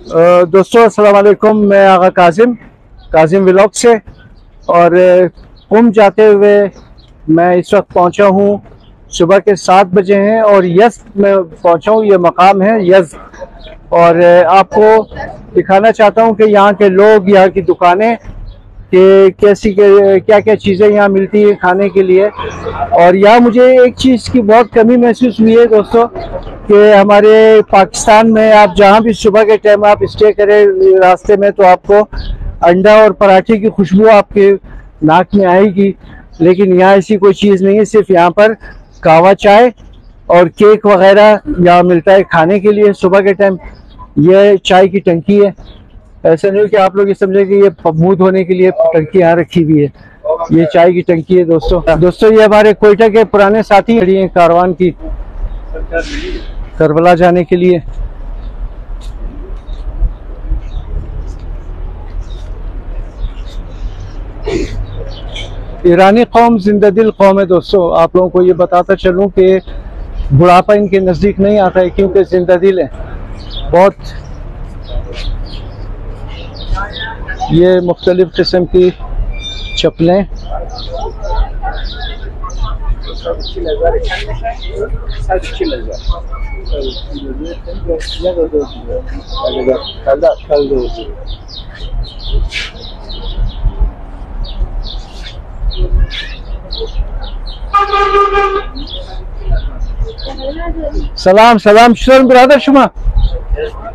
दोस्तों अस्सलाम वालेकुम। मैं आगा काजिम व्लॉग से और कुम जाते हुए मैं इस वक्त पहुंचा हूं। सुबह के 7 बजे हैं और यज़्द में पहुंचा हूं। ये मकाम है यज़्द और आपको दिखाना चाहता हूं कि यहाँ के लोग, यहाँ की दुकानें कि क्या क्या चीज़ें यहाँ मिलती है खाने के लिए। और यहाँ मुझे एक चीज़ की बहुत कमी महसूस हुई है दोस्तों कि हमारे पाकिस्तान में आप जहाँ भी सुबह के टाइम आप स्टे करें रास्ते में तो आपको अंडा और पराठे की खुशबू आपके नाक में आएगी, लेकिन यहाँ ऐसी कोई चीज़ नहीं है। सिर्फ यहाँ पर कहवा चाय और केक वगैरह यहाँ मिलता है खाने के लिए सुबह के टाइम। ये चाय की टंकी है, ऐसा नहीं कि आप लोग ये समझे कि ये मुंह धोने के लिए टंकी यहाँ रखी हुई है। ये चाय की टंकी है दोस्तों। ये हमारे कोयटा के पुराने साथी खड़ी हैं कारवान की करबला जाने के लिए। ईरानी कौम जिंदादिल कौम है दोस्तों। आप लोगों को ये बताता चलूं कि बुढ़ापा इनके नज़दीक नहीं आता है क्योंकि जिंदादिल है बहुत। ये मुख्तलिफ किस्म की चप्पलें, सलाम शुक्र ब्रदर शुमा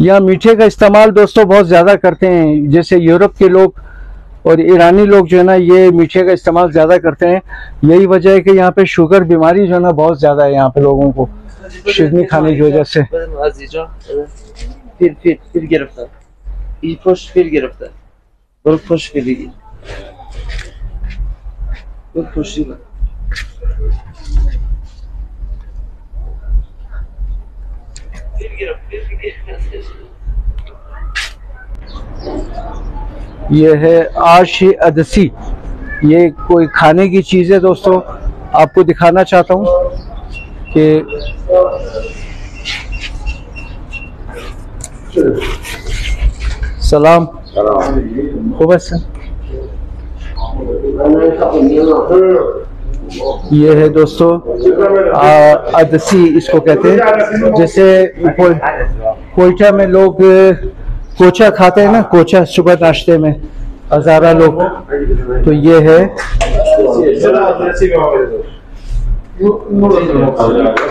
यहाँ मीठे का इस्तेमाल दोस्तों बहुत ज़्यादा करते हैं। जैसे यूरोप के लोग और ईरानी लोग जो है ना ये मीठे का इस्तेमाल ज़्यादा करते हैं। यही वजह है कि यहाँ पे शुगर बीमारी जो है ना बहुत ज़्यादा है यहाँ पे लोगों को शीरनी खाने की वजह से। फिर गिरफ्तार ये है आश अदसी। ये कोई खाने की चीज़ है दोस्तों। आपको दिखाना चाहता हूँ कि सलाम खूब है। ये है दोस्तों अदसी इसको कहते हैं। जैसे कोयटा में लोग कोचा खाते हैं ना, कोचा सुबह नाश्ते में हजारा लोग, तो ये है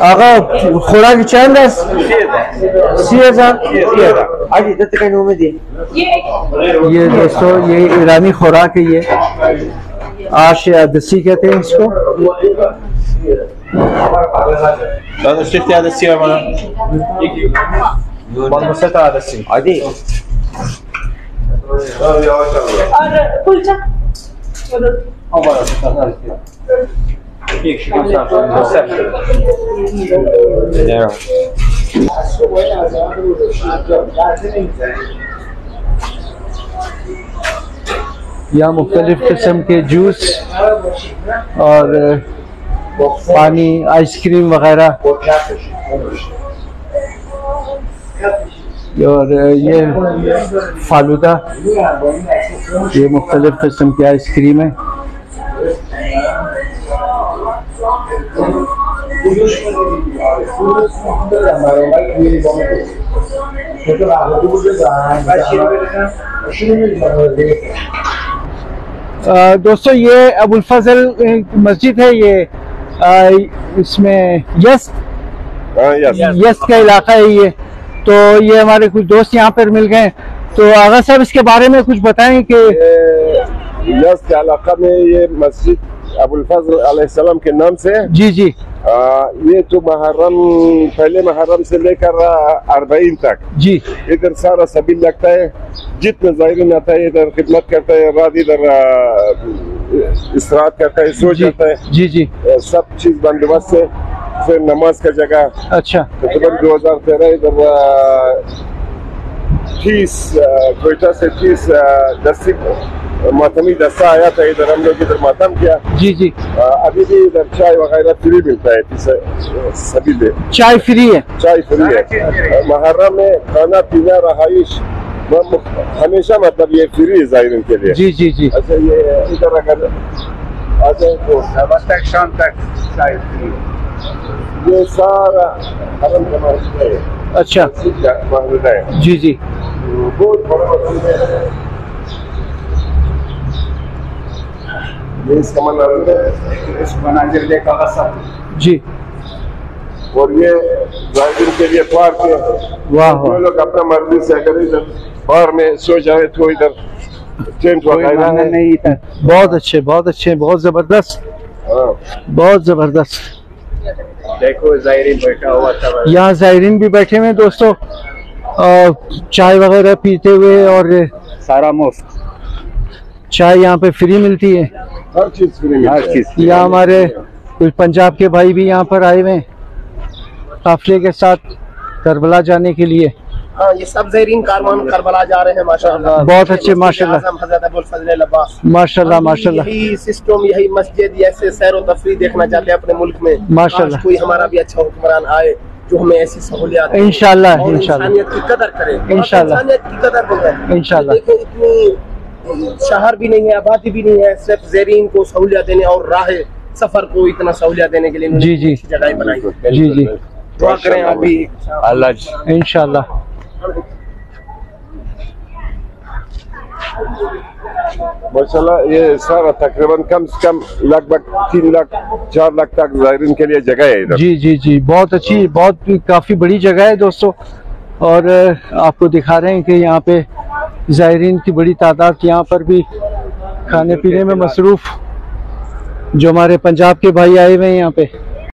आगा खुराक चंद है 30,000। ये दोस्तों ये ईरानी खुराक है। ये आश अदसी कहते हैं इसको। यहाँ मुख्तलिफ किस्म के जूस और पानी, आइसक्रीम वगैरह, और ये फालूदा, ये मुख्तलिफ किस्म की आइसक्रीम है। दोस्तों ये अबुल फजल मस्जिद है। ये इसमें यज़्द का इलाका है ये। तो ये हमारे कुछ दोस्त यहाँ पर मिल गए, तो आगा साहब इसके बारे में कुछ बताएं कि यज़्द के इलाका में ये मस्जिद अबुल फजल अलैहिस्सलाम के नाम से जी ये तो मुहर्रम, पहले मुहर्रम से लेकर 40 तक जी इधर सारा सबील लगता है। जितने ज़ायरीन आता है इधर खिदमत करता है, रात इधर इस्तराहत करता है, सो जाता है। जी जी सब चीज बंदोबस्त है। फिर नमाज का जगह अच्छा तकरीबन 2013 इधर 30 कोयटा से 30 दस्ती मातमी दस्ता आया था इधर, हम लोग इधर मातम किया। जी जी अभी भी इधर चाय वगैरह फ्री मिलता है सभी में। चाय फ्री है? चाय फ्री है। मुहर्रम में खाना पीना रहाइश हमेशा मतलब ये फ्री है ज़ायरीन के लिए। जी जी जी। अच्छा ये इधर अगर आ जाए तो सुबह तक शाम तक चाय फ्री है। ये सारा हरम का माहौल है। अच्छा माहौल है। जी जी बहुत बड़ा मस्जिद है। ये इसका मंजर है, इस मंजर देखा सब जी। और ये ज़ायरीन के लिए पार्क है। वाह जो लोग अपना मर्जी से अगर इधर बाहर में सो जाए तो इधर टेंट वगैरह नहीं था। बहुत अच्छे बहुत जबरदस्त, बहुत जबरदस्त। देखो ज़ायरीन बैठा हुआ था, यहाँ ज़ायरीन भी बैठे हुए हैं दोस्तों, चाय वगैरह पीते हुए, और सारा मुफ्त चाय यहाँ पे फ्री मिलती है। हर चीज फ्री, हर चीज। यहाँ हमारे कुछ पंजाब के भाई भी यहाँ पर आए हुए हैं काफिले के साथ करबला जाने के लिए। हाँ, ये सब ज़ायरीन कारवान करबला जा रहे हैं माशाअल्लाह। बहुत अच्छे माशाअल्लाह हज़रत अबुल फजल अब्बास माशाअल्लाह माशाअल्लाह। यही सिस्टम, यही मस्जिद, ऐसे सैर व तफरीह देखना चाहते हैं अपने मुल्क में माशाअल्लाह। कोई हमारा भी अच्छा हुक्मरान आए जो हमें ऐसी सहूलियात इंशाअल्लाह इंसानियत की कदर करे, इंशाअल्लाह इंसानियत की कदर करे इंशाअल्लाह। देखो इतनी शहर भी नहीं है, आबादी भी नहीं है, सिर्फ ज़ायरीन को सहूलियत देने और राह सफर को इतना सहूलियत देने के लिए जी जी जगह बनाई। जी जी दुआ करें अभी अल्लाह इंशाअल्लाह। माशाल्लाह। ये सारा तकरीबन कम से कम लगभग 3 लाख 4 लाख तक ज़ायरीन के लिए जगह है इधर। जी जी जी बहुत अच्छी, बहुत काफी बड़ी जगह है दोस्तों। और आपको दिखा रहे हैं कि यहाँ पे ज़ायरीन की बड़ी तादाद यहाँ पर भी खाने पीने में मसरूफ, जो हमारे पंजाब के भाई आए हुए हैं यहाँ पे।